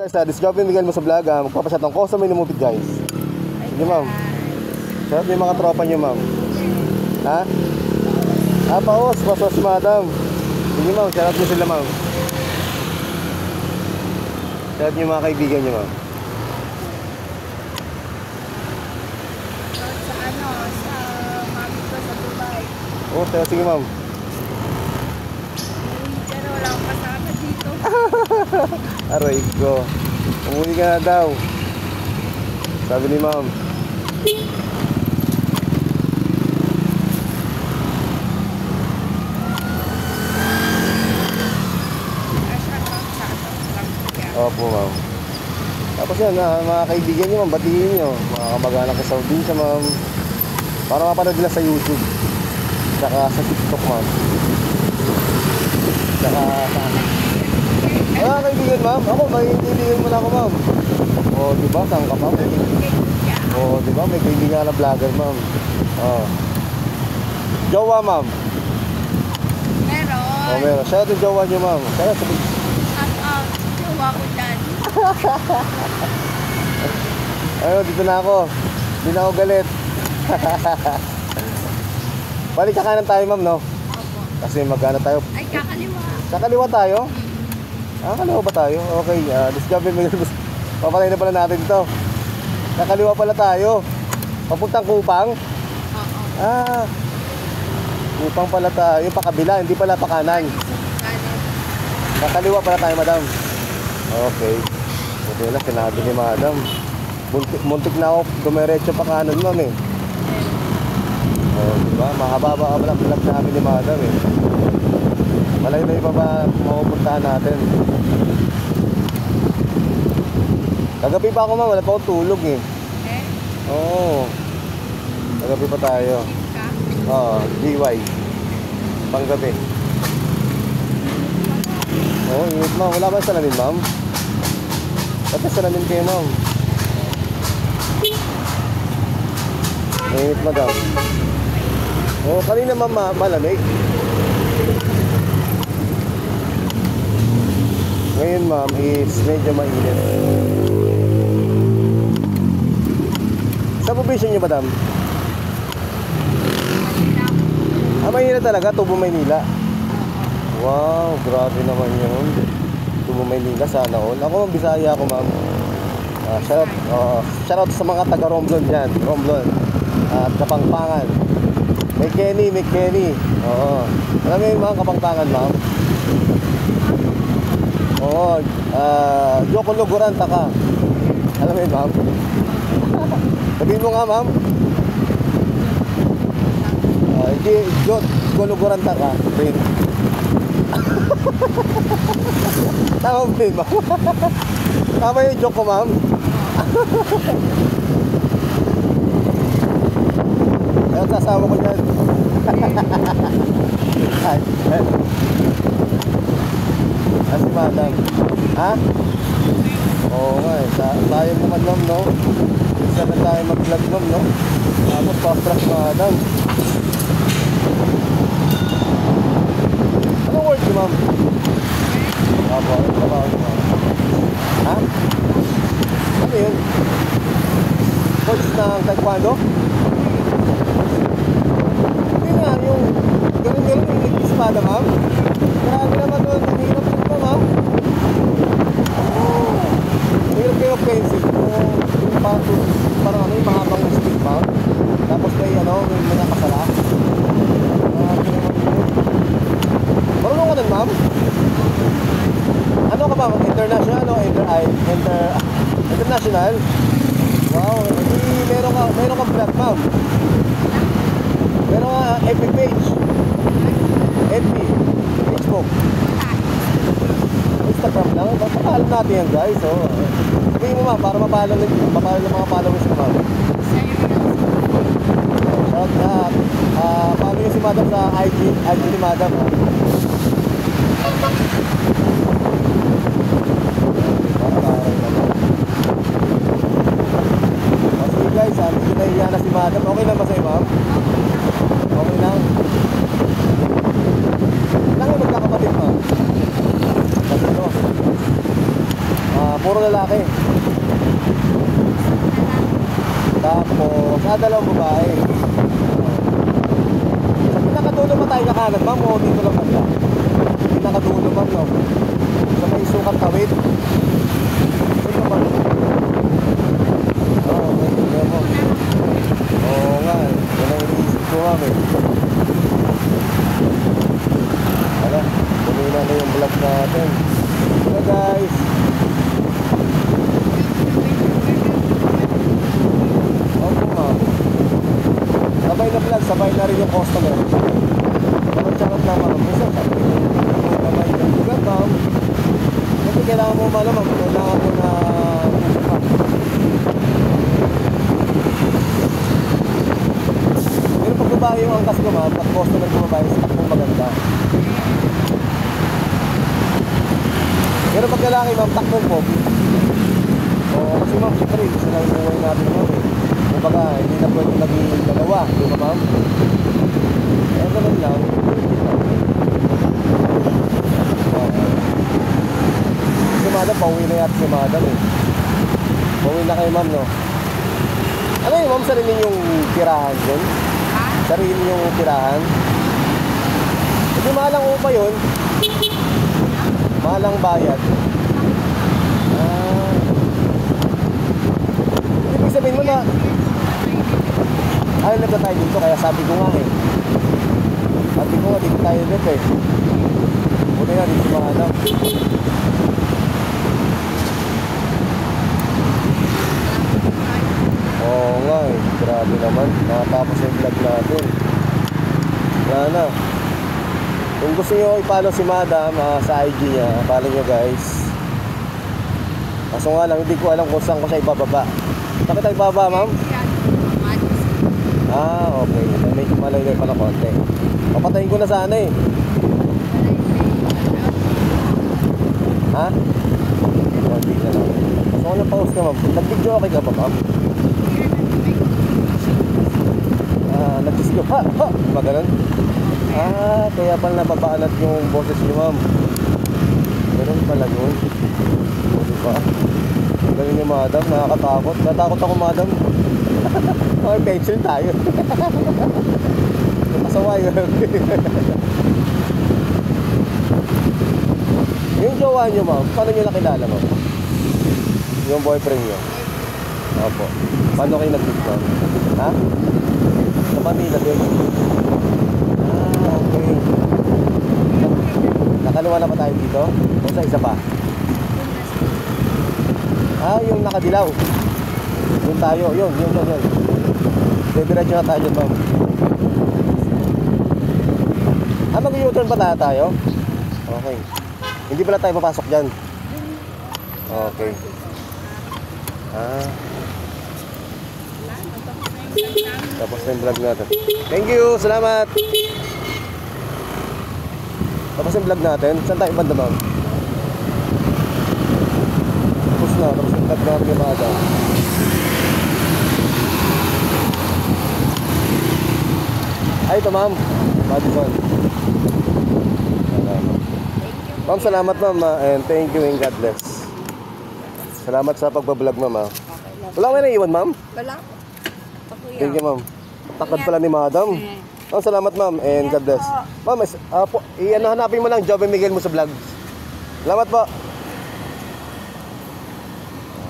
Guys, discovery Miguel mo sa vlog, magpapasat ng custom minumupit guys. Sige ma'am. Sarap yung mga tropa nyo ma'am. Ha? Paos si madam. Sige ma'am, sarap nyo sila ma'am. Sarap nyo mga kaibigan nyo ma'am. Sa mami ko sa Dubai. Oh, sige ma'am. Pero wala akong kasama dito. Aray ko. Umuwi ka na daw. Sabi ni ma'am. Opo ma'am. Tapos yan, mga kaibigan nyo ma'am, batiin nyo. Mga kamag-anak ko sa Saudi sa ma'am. Para mapanood nila sa YouTube. Saka sa TikTok ma'am. Saka sa mga kaibigan ma'am. Ako, may kaibigan mo na ako ma'am. O, diba? Saan ka ma'am? O, diba? May kaibigan na vlogger ma'am. O. Jowa ma'am. Meron. O, meron. Shout out yung jowa nyo ma'am. Shout out. Jowa ko dyan. Ayun, dito na ako. Hindi na ako galit. Balik ka kanan tayo ma'am, no? Opo. Kasi magana tayo. Ay, kakaliwa. Kakaliwa tayo? Kaliwa ba tayo? Okay, discover Miguel. Papalay na pala natin to. Kakaliwa pala tayo. Papuntang Kupang? Oo. Kupang pala tayo. Pakabila, hindi pala pakanan. Kakaliwa pala tayo, madam. Okay. Buti na, sinabi ni madam. Muntik na ako dumiretso pa kanan, ma'am eh. Diba? Mahaba-ba ang vlog namin ni madam eh. Malay-lay pa ba mapupuntahan natin? Kagabi pa ako ma'am, wala pa akong tulog eh. Oo. Kagabi pa tayo. Oo, DY. Panggabi. Oo, init ma'am. Wala ba salamin ma'am? Pati salamin kayo ma'am. Init madam. Oo, kanina ma'am malamig. Ngayon ma'am is medyo mainit. Sa probinsya nyo madam? Maynila talaga, Tubo Maynila. Wow, grabe naman yun. Tubo Maynila, sana all. Ako ma'am, Bisaya ako ma'am. Shoutout sa mga taga Romblon dyan. Romblon at Kapangpangan. May Kenny. Oo. Alam mo yung mga Kapangpangan ma'am? Oo. Joko Luguran taka. Alam mo yun ma'am? Sabihin mo nga ma'am. Joko Luguran taka. Tama ba yun ma'am? Tama yung joke ko ma'am? Ayaw sasama ko dyan. Si madam. Ha? Oo nga eh. Sayang naman ma'am no? Isa na tayo mag-vlog ma'am no? Tapos pa-prank madam. Anong word niyo ma'am? Opo, trabaho niyo ma'am. Ha? Ano yun? Coach ng taekwondo? Hindi nga, yung ganun-ganun yung nag-ispada ma'am. Grabe naman doon, ang hirap yun pa ma'am. Hirap kayo pencil. Parang ano, yung mahabang stick ma'am. Tapos may may nakasala. Grabe naman yun. Marunong ka nun ma'am? Ano ka ma'am? International o international? Wow, meron kang vlog ma'am. Meron ka FB page. FB, Facebook. Instagram lang. Papaalam natin yan guys. Sabihin mo ma'am, para mapaalam ng mga followers ko ma'am. Shout out. Follow nyo si madam sa IG ni madam. Sige guys, hindi nahiya na si madam. Okay lang ba sa'yo ma'am? Okay lang. Lang yung magkakapatid ma'am. Kasi puro na lalaki. Tapos, dalawang babae. Sa pinakadulo ba tayo kakanan, ma'am? O dito lang banda? Pinakadulo, ma'am, no? Sa may sukat tawid. Ito, ma'am. Oo, okay. Tingnan mo. Oo nga, eh. Yan ang iniisip ko, ma'am, eh. Hala, kumina na yung vlog natin. Hello, guys. Opo, ma'am. Sabay na vlog, sabay na rin yung customer. Charot na, ma'am. Kasi sabi ko, sabay na vlog, ma'am. Kasi kailangan mo malamang, kailangan mo na usapan. Pero pag babae yung angkas ko, ma'am, pag customer ko babae, stock mo maganda. Pero pag lalaki, ma'am, takbong po. O, kasi ma'am, siyempre, isa lang yung buhay natin, ma'am, eh. Kumbaga, hindi na pwede naging dalawa, di ba, ma'am? Eh, ganun lang. Si madam, pauwi na yata si madam, eh. Pauwi na kayo, ma'am, no? Ano yun, ma'am, sarili yung tirahan dyan? Ha? Sarili yung tirahan? Hindi mahalang upa yun. Mahalang bayad. Ah. Ibig sabihin mo na, ayaw na ba tayo dito? Kaya sabi ko nga eh. Sabi ko nga, dito tayo dito eh. Buti nga, dito mahanap. Oo nga eh. Grabe naman. Nakatapos yung vlog natin. Wala na. Kung gusto nyo i-follow si madam sa IG niya, follow nyo guys. Kaso nga lang, hindi ko alam kung saan ko siya ibababa. Bakit tayo ibababa, ma'am? Ah, okay. Medyo malayo pala konti. Papatayin ko na sana eh. Ha? Konti na lang. Kaso nga lang pause ka, ma'am. Nag-video okay ka ba, ma'am? Nag-video. Ha! Ha! Ba ganun? Ah, kaya pala nababanat yung boses niyo, ma'am. Ganun pala yun. O, diba? Ganun yung madam, nakakatakot. Natakot ako, madam. Okay, pencil tayo. Pasaway. Yung jowa niyo, ma'am, paano niyo nakilala, ma'am? Yung boyfriend niyo? Opo. Paano kayo nag-meet, ma'am? Ha? Sa Manila din. Ah, okay. Nakaliwa na pa tayo dito? O sa isa pa? Ah, yung nakadilaw. Yun tayo, yun. Diretso na tayo dyan, ma'am. Ah, mag-U-turn pa tayo? Okay. Hindi pala tayo papasok dyan? Okay. Ah. Tapos na yung vlog natin. Thank you, salamat. Tapos yung vlog natin. Saan tayo banda, ma'am? Tapos na, tapos yung vlog natin yung mga. Ay, ito, ma'am. Madison. Ma'am, salamat, ma'am. And thank you and God bless. Salamat sa pagbablog, ma'am. Wala ko na iwan, ma'am? Wala. Thank you, ma'am. Takad pala ni madam. Ma'am, salamat, ma'am. And God bless. Ma'am, hanapin mo lang Joby Miguel mo sa vlog. Salamat po.